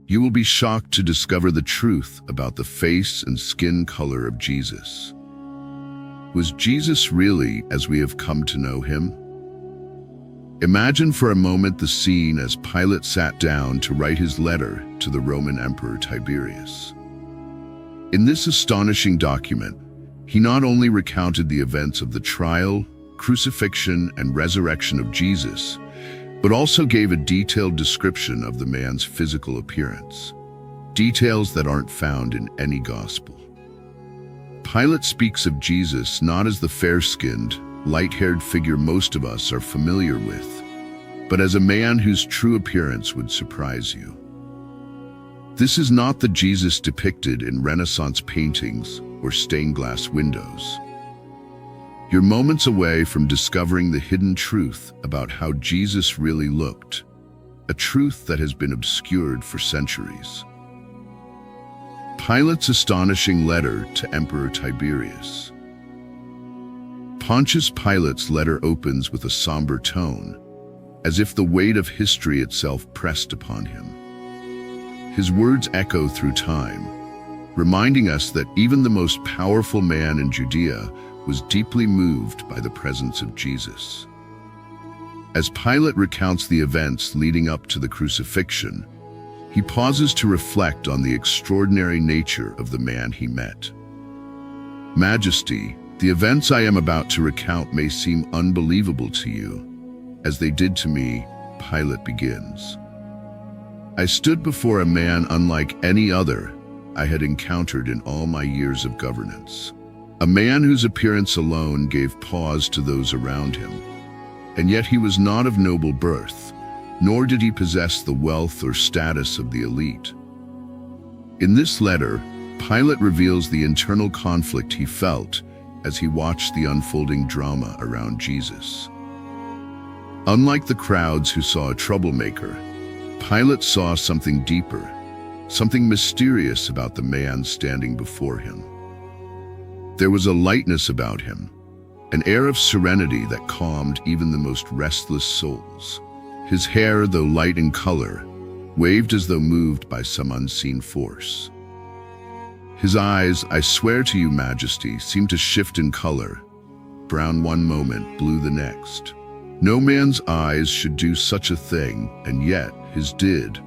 You will be shocked to discover the truth about the face and skin color of Jesus. Was Jesus really as we have come to know him? Imagine for a moment the scene as Pilate sat down to write his letter to the Roman Emperor Tiberius. In this astonishing document, he not only recounted the events of the trial, crucifixion, and resurrection of Jesus, but also gave a detailed description of the man's physical appearance, details that aren't found in any gospel. Pilate speaks of Jesus not as the fair-skinned, light-haired figure most of us are familiar with, but as a man whose true appearance would surprise you. This is not the Jesus depicted in Renaissance paintings or stained glass windows. You're moments away from discovering the hidden truth about how Jesus really looked, a truth that has been obscured for centuries. Pilate's astonishing letter to Emperor Tiberius. Pontius Pilate's letter opens with a somber tone, as if the weight of history itself pressed upon him. His words echo through time, reminding us that even the most powerful man in Judea was deeply moved by the presence of Jesus. As Pilate recounts the events leading up to the crucifixion, he pauses to reflect on the extraordinary nature of the man he met. Majesty, the events I am about to recount may seem unbelievable to you, as they did to me, Pilate begins. I stood before a man unlike any other I had encountered in all my years of governance. A man whose appearance alone gave pause to those around him. And yet he was not of noble birth, nor did he possess the wealth or status of the elite. In this letter, Pilate reveals the internal conflict he felt as he watched the unfolding drama around Jesus. Unlike the crowds who saw a troublemaker, Pilate saw something deeper, something mysterious about the man standing before him. There was a lightness about him, an air of serenity that calmed even the most restless souls. His hair, though light in color, waved as though moved by some unseen force. His eyes, I swear to you, Majesty, seemed to shift in color, brown one moment, blue the next. No man's eyes should do such a thing, and yet his did.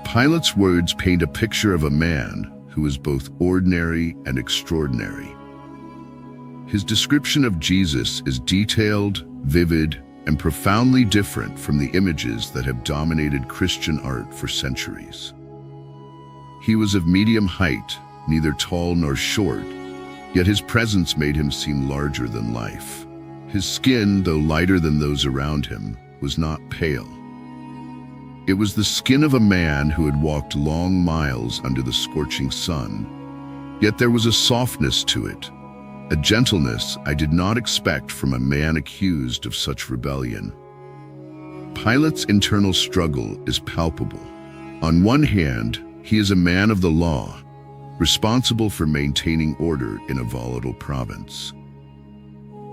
Pilate's words paint a picture of a man who is both ordinary and extraordinary. His description of Jesus is detailed, vivid, and profoundly different from the images that have dominated Christian art for centuries. He was of medium height, neither tall nor short, yet his presence made him seem larger than life. His skin, though lighter than those around him, was not pale. It was the skin of a man who had walked long miles under the scorching sun, yet there was a softness to it, a gentleness I did not expect from a man accused of such rebellion. Pilate's internal struggle is palpable. On one hand, he is a man of the law, responsible for maintaining order in a volatile province.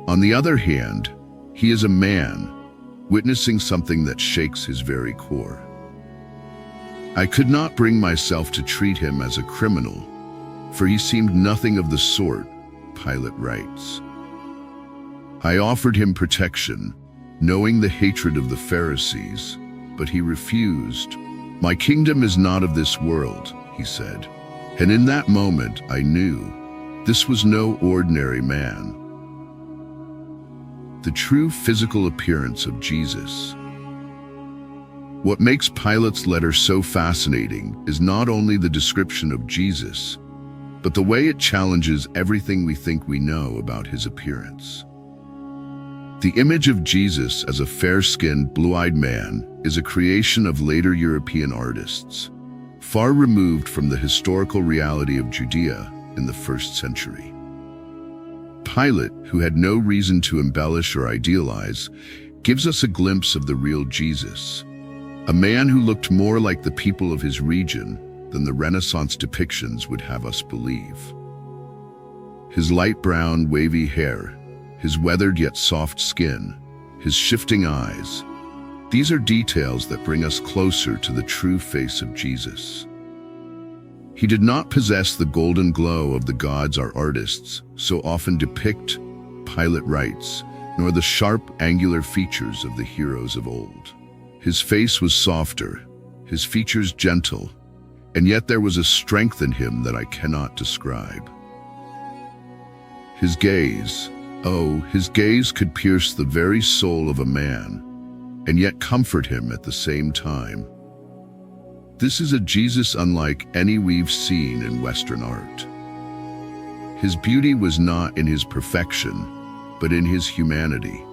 On the other hand, he is a man, witnessing something that shakes his very core. I could not bring myself to treat him as a criminal, for he seemed nothing of the sort, Pilate writes. I offered him protection, knowing the hatred of the Pharisees, but he refused. My kingdom is not of this world, he said. And in that moment, I knew this was no ordinary man. The true physical appearance of Jesus. What makes Pilate's letter so fascinating is not only the description of Jesus, but the way it challenges everything we think we know about his appearance. The image of Jesus as a fair-skinned, blue-eyed man is a creation of later European artists, far removed from the historical reality of Judea in the 1st century. Pilate, who had no reason to embellish or idealize, gives us a glimpse of the real Jesus, a man who looked more like the people of his region than the Renaissance depictions would have us believe. His light brown, wavy hair, his weathered yet soft skin, his shifting eyes, These are details that bring us closer to the true face of Jesus. He did not possess the golden glow of the gods our artists so often depict, Pilate writes, nor the sharp, angular features of the heroes of old. His face was softer, his features gentle, and yet there was a strength in him that I cannot describe. His gaze could pierce the very soul of a man, and yet comfort him at the same time. This is a Jesus unlike any we've seen in Western art. His beauty was not in his perfection, but in his humanity.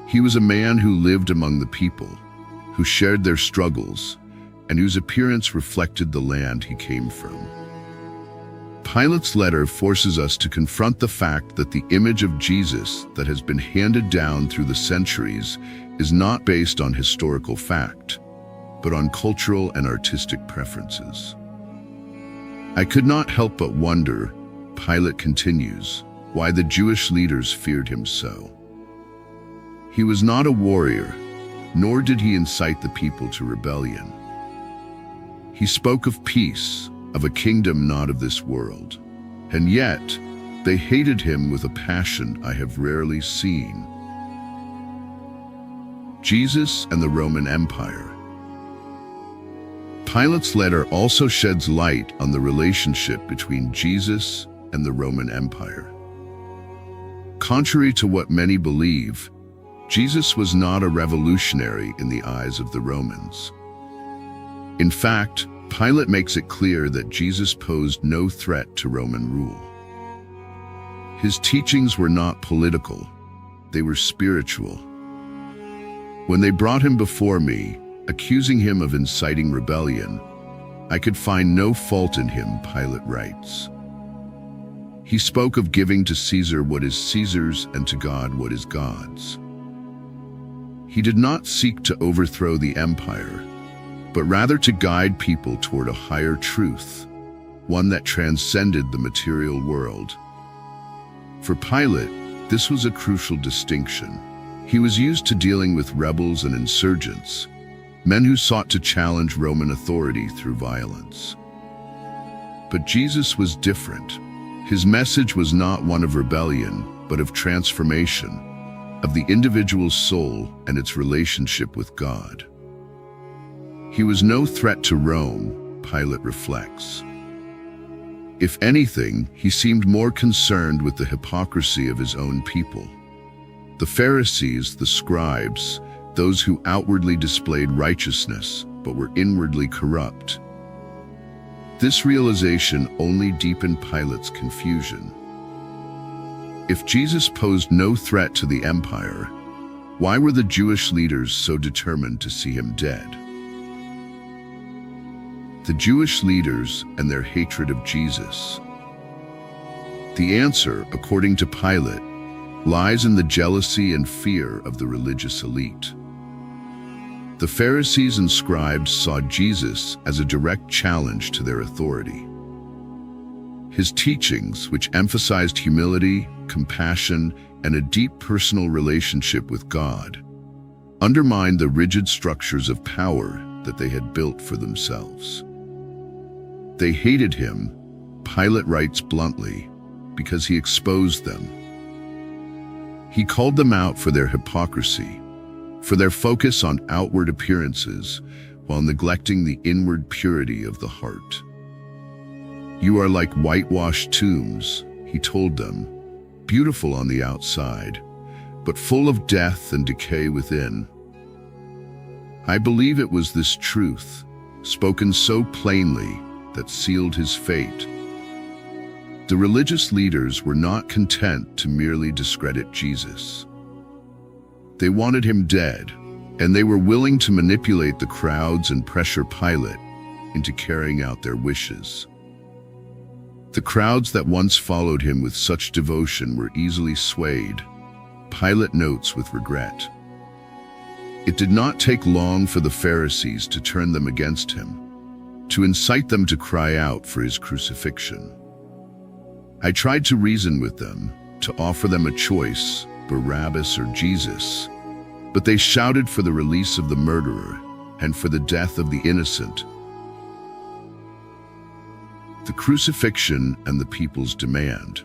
He was a man who lived among the people, who shared their struggles, and whose appearance reflected the land he came from. Pilate's letter forces us to confront the fact that the image of Jesus that has been handed down through the centuries is not based on historical fact, but on cultural and artistic preferences. I could not help but wonder, Pilate continues, why the Jewish leaders feared him so. He was not a warrior, nor did he incite the people to rebellion. He spoke of peace, of a kingdom not of this world, and yet they hated him with a passion I have rarely seen. Jesus and the Roman Empire. Pilate's letter also sheds light on the relationship between Jesus and the Roman Empire. Contrary to what many believe, Jesus was not a revolutionary in the eyes of the Romans. In fact, Pilate makes it clear that Jesus posed no threat to Roman rule. His teachings were not political, they were spiritual. When they brought him before me, accusing him of inciting rebellion, I could find no fault in him, Pilate writes. He spoke of giving to Caesar what is Caesar's and to God what is God's. He did not seek to overthrow the empire, but rather to guide people toward a higher truth, one that transcended the material world. For Pilate, this was a crucial distinction. He was used to dealing with rebels and insurgents, men who sought to challenge Roman authority through violence. But Jesus was different. His message was not one of rebellion, but of transformation, of the individual's soul and its relationship with God. He was no threat to Rome, Pilate reflects. If anything, he seemed more concerned with the hypocrisy of his own people. The Pharisees, the scribes, those who outwardly displayed righteousness but were inwardly corrupt. This realization only deepened Pilate's confusion. If Jesus posed no threat to the empire, why were the Jewish leaders so determined to see him dead? The Jewish leaders and their hatred of Jesus. The answer, according to Pilate, lies in the jealousy and fear of the religious elite. The Pharisees and scribes saw Jesus as a direct challenge to their authority. His teachings, which emphasized humility, compassion, and a deep personal relationship with God, undermined the rigid structures of power that they had built for themselves. They hated him, Pilate writes bluntly, because he exposed them. He called them out for their hypocrisy, for their focus on outward appearances while neglecting the inward purity of the heart. You are like whitewashed tombs, he told them, beautiful on the outside, but full of death and decay within. I believe it was this truth, spoken so plainly, that sealed his fate. The religious leaders were not content to merely discredit Jesus. They wanted him dead, and they were willing to manipulate the crowds and pressure Pilate into carrying out their wishes. The crowds that once followed him with such devotion were easily swayed, Pilate notes with regret. It did not take long for the Pharisees to turn them against him, to incite them to cry out for his crucifixion. I tried to reason with them, to offer them a choice, Barabbas or Jesus, but they shouted for the release of the murderer and for the death of the innocent. The crucifixion and the people's demand.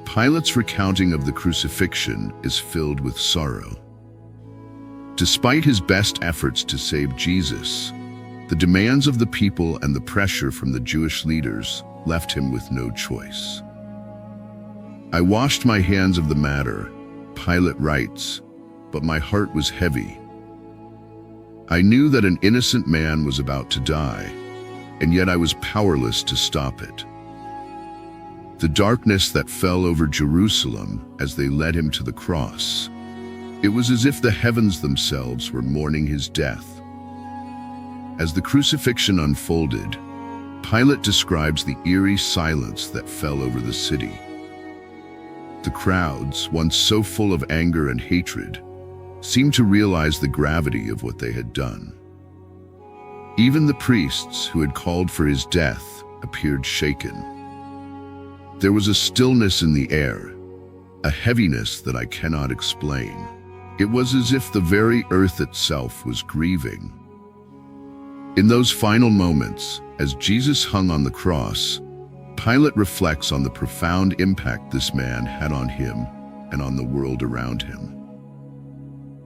Pilate's recounting of the crucifixion is filled with sorrow. Despite his best efforts to save Jesus, the demands of the people and the pressure from the Jewish leaders left him with no choice. "I washed my hands of the matter," Pilate writes, "but my heart was heavy. I knew that an innocent man was about to die, and yet I was powerless to stop it." The darkness that fell over Jerusalem as they led him to the cross, it was as if the heavens themselves were mourning his death. As the crucifixion unfolded, Pilate describes the eerie silence that fell over the city. The crowds, once so full of anger and hatred, seemed to realize the gravity of what they had done. Even the priests who had called for his death appeared shaken. There was a stillness in the air, a heaviness that I cannot explain. It was as if the very earth itself was grieving. In those final moments, as Jesus hung on the cross, Pilate reflects on the profound impact this man had on him and on the world around him.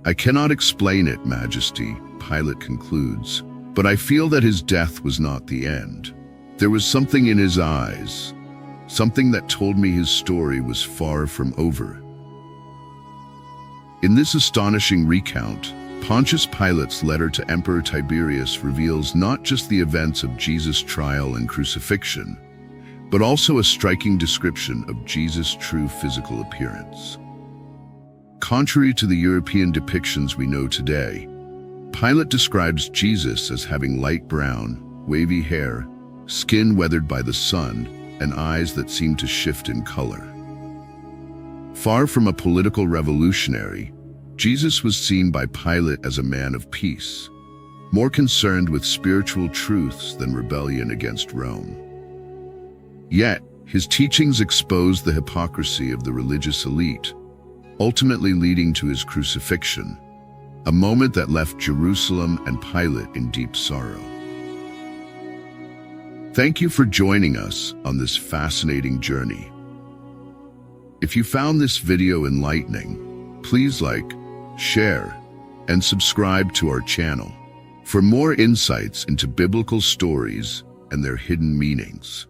"I cannot explain it, Majesty," Pilate concludes, "but I feel that his death was not the end. There was something in his eyes, something that told me his story was far from over." In this astonishing recount, Pontius Pilate's letter to Emperor Tiberius reveals not just the events of Jesus' trial and crucifixion, but also a striking description of Jesus' true physical appearance. Contrary to the European depictions we know today, Pilate describes Jesus as having light brown, wavy hair, skin weathered by the sun, and eyes that seem to shift in color. Far from a political revolutionary, Jesus was seen by Pilate as a man of peace, more concerned with spiritual truths than rebellion against Rome. Yet, his teachings exposed the hypocrisy of the religious elite, ultimately leading to his crucifixion, a moment that left Jerusalem and Pilate in deep sorrow. Thank you for joining us on this fascinating journey. If you found this video enlightening, please like, share, and subscribe to our channel for more insights into biblical stories and their hidden meanings.